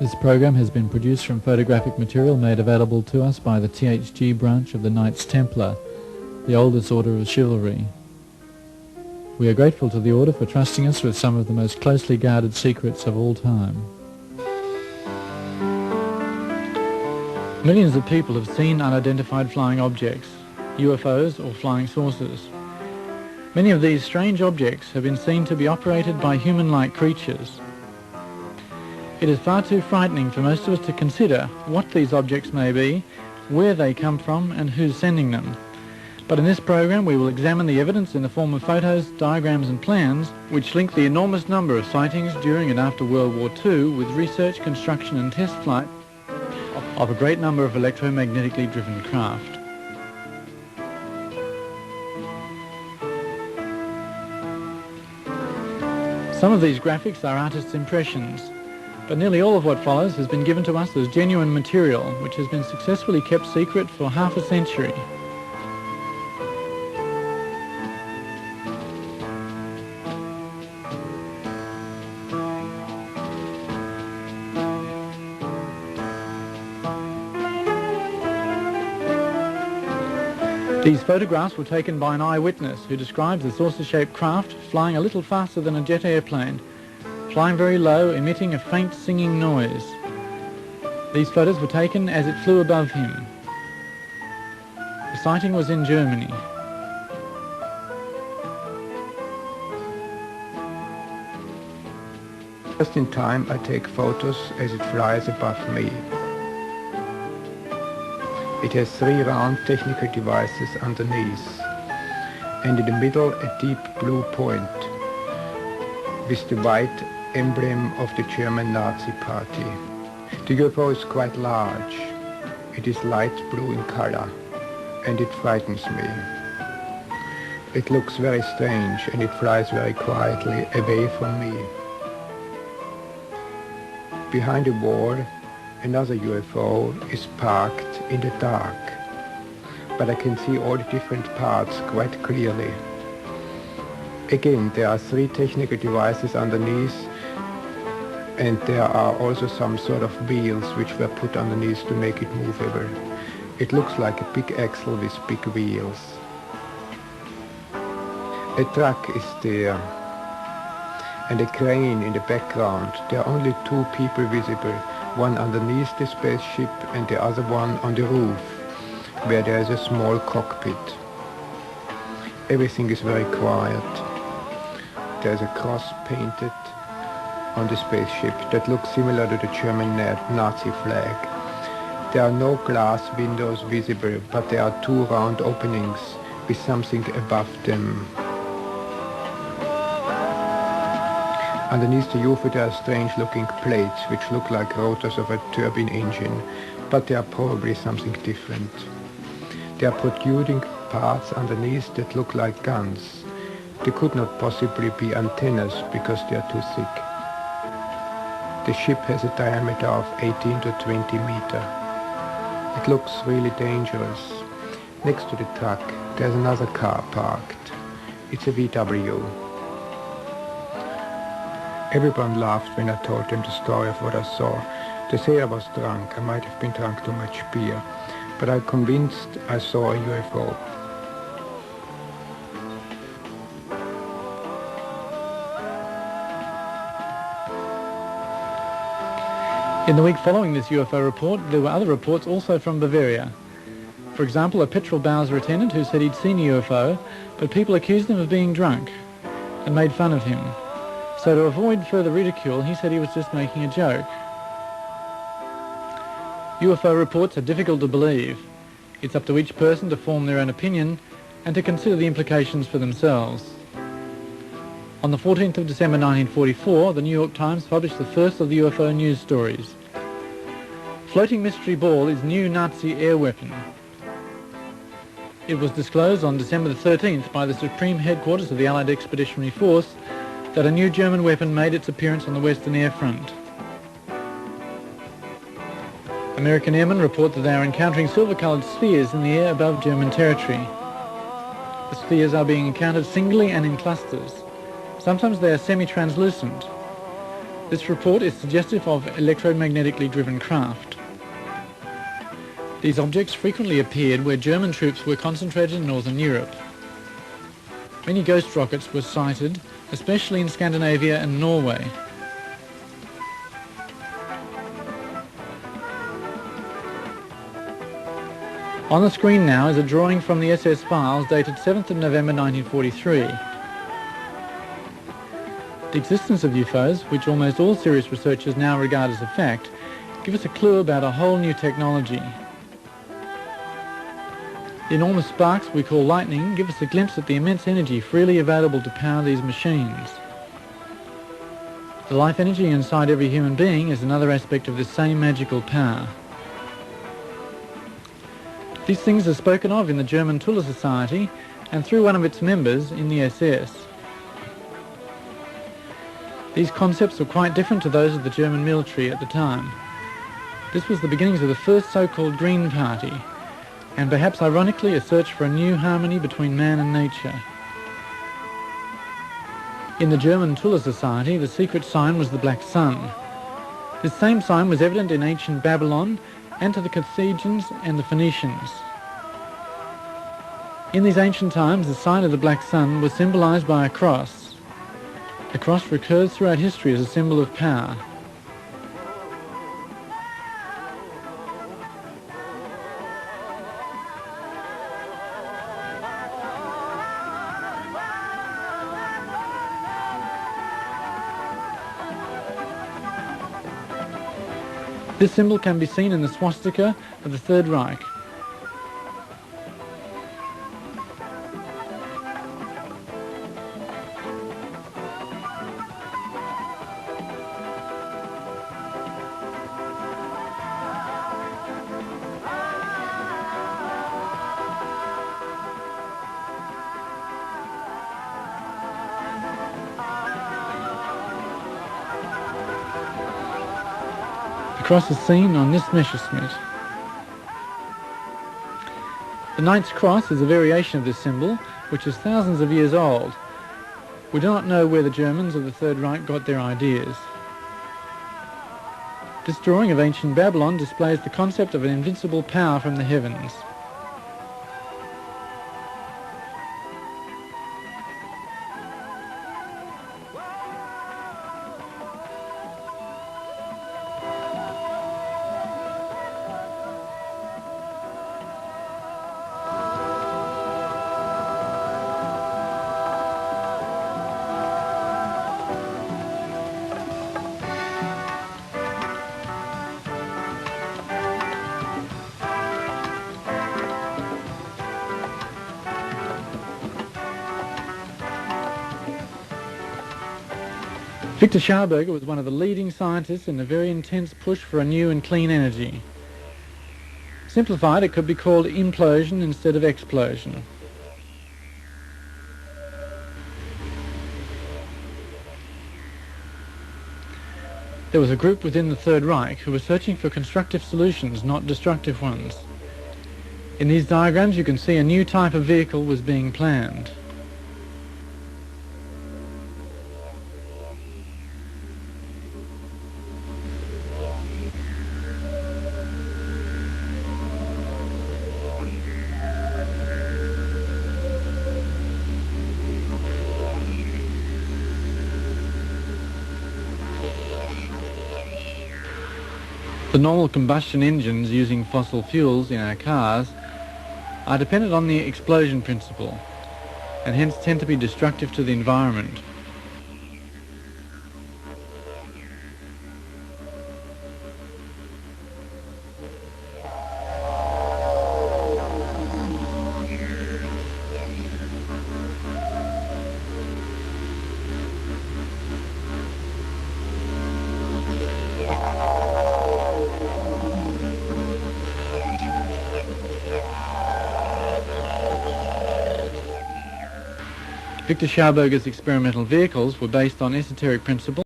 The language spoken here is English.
This program has been produced from photographic material made available to us by the THG branch of the Knights Templar, the oldest order of chivalry. We are grateful to the order for trusting us with some of the most closely guarded secrets of all time. Millions of people have seen unidentified flying objects, UFOs or flying saucers. Many of these strange objects have been seen to be operated by human-like creatures. It is far too frightening for most of us to consider what these objects may be, where they come from and who's sending them. But in this program we will examine the evidence in the form of photos, diagrams and plans which link the enormous number of sightings during and after World War II with research, construction and test flight of a great number of electromagnetically driven craft. Some of these graphics are artists' impressions, but nearly all of what follows has been given to us as genuine material, which has been successfully kept secret for half a century. These photographs were taken by an eyewitness who describes a saucer-shaped craft flying a little faster than a jet airplane, flying very low, emitting a faint singing noise. These photos were taken as it flew above him. The sighting was in Germany. Just in time I take photos as it flies above me. It has three round technical devices underneath, and in the middle a deep blue point with the white emblem of the German Nazi Party. The UFO is quite large. It is light blue in color, and it frightens me. It looks very strange, and it flies very quietly away from me. Behind the wall, another UFO is parked in the dark, but I can see all the different parts quite clearly. Again, there are three technical devices underneath, and there are also some sort of wheels which were put underneath to make it movable. It looks like a big axle with big wheels. A truck is there, and a crane in the background. There are only two people visible, one underneath the spaceship and the other one on the roof, where there is a small cockpit. Everything is very quiet. There is a cross painted on the spaceship that looks similar to the German Nazi flag. There are no glass windows visible, but there are two round openings with something above them. Underneath the UFO there are strange-looking plates which look like rotors of a turbine engine, but they are probably something different. There are protruding parts underneath that look like guns. They could not possibly be antennas because they are too thick. The ship has a diameter of 18 to 20 meters. It looks really dangerous. Next to the truck there's another car parked. It's a VW. Everyone laughed when I told them the story of what I saw. They say I was drunk. I might have been drunk too much beer, but I'm convinced I saw a UFO. In the week following this UFO report, there were other reports also from Bavaria. For example, a petrol Bowser attendant who said he'd seen a UFO, but people accused him of being drunk and made fun of him. So to avoid further ridicule, he said he was just making a joke. UFO reports are difficult to believe. It's up to each person to form their own opinion and to consider the implications for themselves. On the 14th of December 1944, the New York Times published the first of the UFO news stories. Floating mystery ball is new Nazi air weapon. It was disclosed on December the 13th by the Supreme Headquarters of the Allied Expeditionary Force that a new German weapon made its appearance on the Western Air Front. American airmen report that they are encountering silver-coloured spheres in the air above German territory. The spheres are being encountered singly and in clusters. Sometimes they are semi-translucent. This report is suggestive of electromagnetically driven craft. These objects frequently appeared where German troops were concentrated in Northern Europe. Many ghost rockets were sighted, especially in Scandinavia and Norway. On the screen now is a drawing from the SS files dated 7th of November 1943. The existence of UFOs, which almost all serious researchers now regard as a fact, give us a clue about a whole new technology. The enormous sparks we call lightning give us a glimpse at the immense energy freely available to power these machines. The life energy inside every human being is another aspect of this same magical power. These things are spoken of in the German Tuller Society and through one of its members in the SS. These concepts were quite different to those of the German military at the time. This was the beginnings of the first so-called Green Party, and perhaps ironically a search for a new harmony between man and nature. In the German Tuller Society, the secret sign was the black sun. This same sign was evident in ancient Babylon and to the Carthaginians and the Phoenicians. In these ancient times, the sign of the black sun was symbolized by a cross. The cross recurs throughout history as a symbol of power. This symbol can be seen in the swastika of the Third Reich. The cross is seen on this Messerschmitt. The Knight's Cross is a variation of this symbol, which is thousands of years old. We do not know where the Germans of the Third Reich got their ideas. This drawing of ancient Babylon displays the concept of an invincible power from the heavens. Victor Scharberger was one of the leading scientists in the very intense push for a new and clean energy. Simplified, it could be called implosion instead of explosion. There was a group within the Third Reich who were searching for constructive solutions, not destructive ones. In these diagrams you can see a new type of vehicle was being planned. The normal combustion engines using fossil fuels in our cars are dependent on the explosion principle and hence tend to be destructive to the environment. Victor Scharberger's experimental vehicles were based on esoteric principles